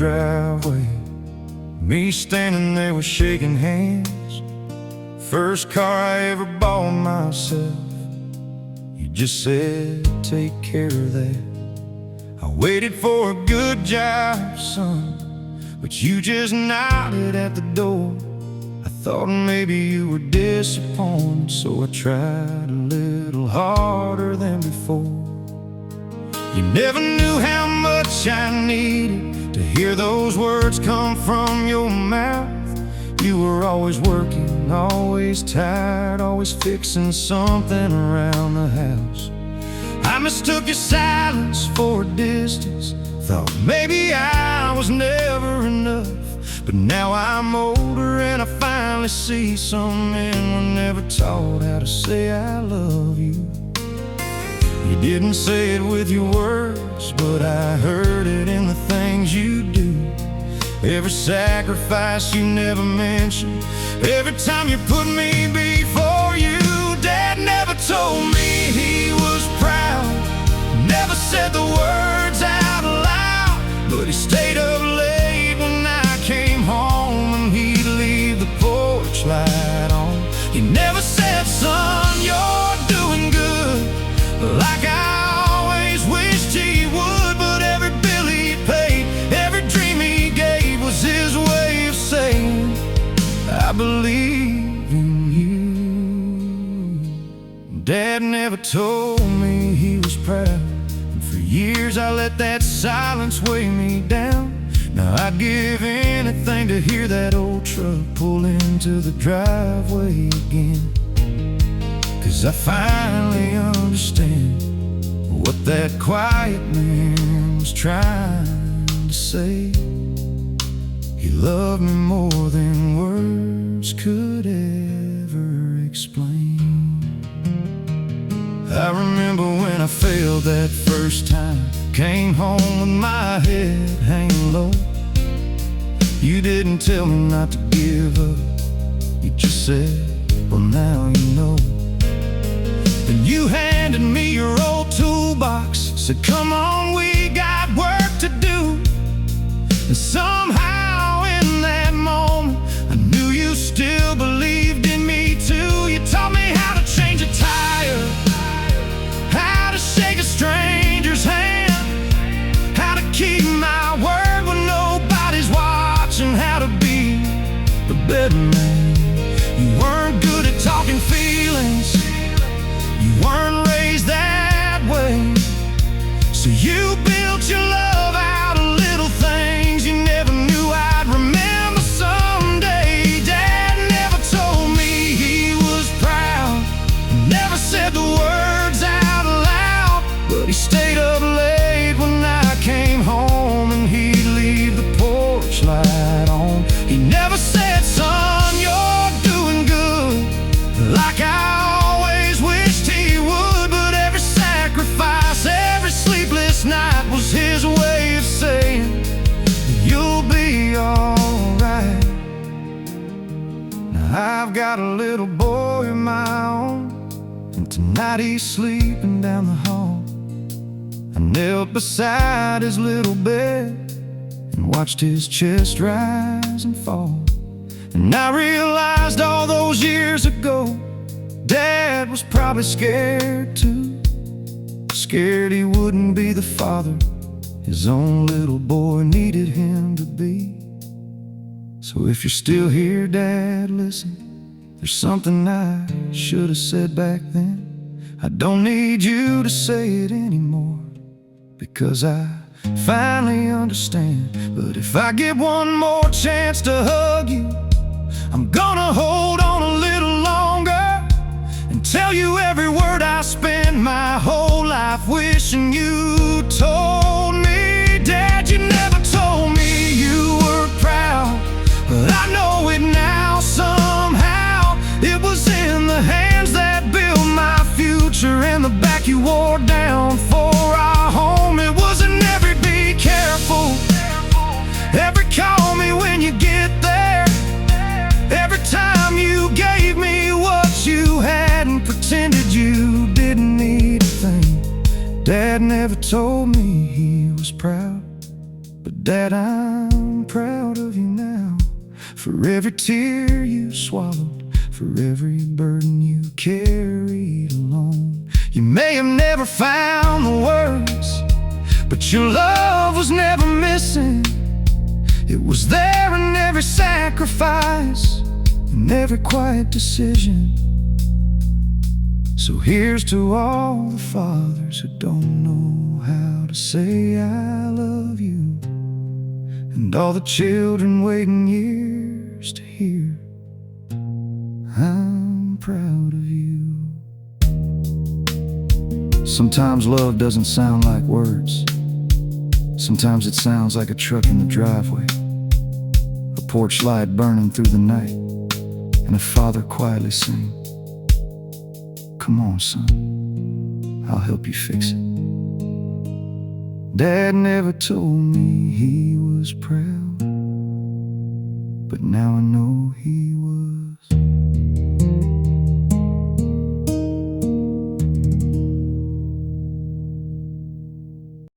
driveway, me standing there with shaking hands. First car I ever bought myself. You just said, take care of that. I waited for a good job, son, but you just nodded at the door. I thought maybe you were disappointed, so I tried a little harder than before. You never knew how much I needed to hear those words come from your mouth. You were always working, always tired, always fixing something around the house. I mistook your silence for a distance, thought maybe I was never enough. But now I'm older and I finally see some men were never taught how to say I love you. You didn't say it with your words, but I heard it in the things you do. Every sacrifice you never mentioned, every time you put me before you. Dad never told me he was proud, never said the words out loud, but he stayed up late when I came home and he'd leave the porch light on. He never said, son, you're doing good, like I always wished he would. But every bill he paid, every dream he gave was his way of saying, I believe in you. Dad never told me he was proud, and for years I let that silence weigh me down. Now I'd give anything to hear that old truck pull into the driveway again, 'cause I finally understand what that quiet man was trying to say. He loved me more than words could ever explain. I remember when I failed that first time, came home with my head hanging low. You didn't tell me not to give up, you just said, well, now you know. Then you handed me your old toolbox, said, come on, we got work to do. And somehow in that moment I knew you still believed in me too. You taught me how to change a tire, how to shake a stranger's hand, how to keep my word when nobody's watching, how to be a better man. You weren't good at talking feelings, you weren't raised that way, so you built your love out of little things you never knew I'd remember someday. Dad never told me he was proud, never said the words out loud, but he stayed up late when I came home and he'd leave the porch light on. He never said, son, you're doing good, like I always wished he would. But every sacrifice, every sleepless night was his way of saying, you'll be alright. Now I've got a little boy of my own, and tonight he's sleeping down the hall. I knelt beside his little bed and watched his chest rise and fall. And I realized all those years ago, Dad was probably scared too, scared he wouldn't be the father his own little boy needed him to be. So if you're still here, Dad, listen, there's something I should have said back then. I don't need you to say it anymore, because I finally understand. But if I get one more chance to hug you, I'm gonna hold on a little longer and tell you every word I spent my whole life wishing you told me. Dad, you never told me you were proud, but I know it now somehow. It was in the hands that built my future and the back you wore down for our home. It was in every be careful, every call me when you get there, every time you gave me what you had and pretended you didn't need a thing. Dad never told me he was proud, but Dad, I'm proud of you now, for every tear you swallowed, for every burden you carried alone. You may have never found the words, but your love was never missing. It was there in every sacrifice, in every quiet decision. So here's to all the fathers who don't know how to say I love you, and all the children waiting years to hear I'm proud of you. Sometimes love doesn't sound like words. Sometimes it sounds like a truck in the driveway, a porch light burning through the night, and a father quietly saying, "Come on, son, I'll help you fix it." Dad never told me he was proud, but now I know he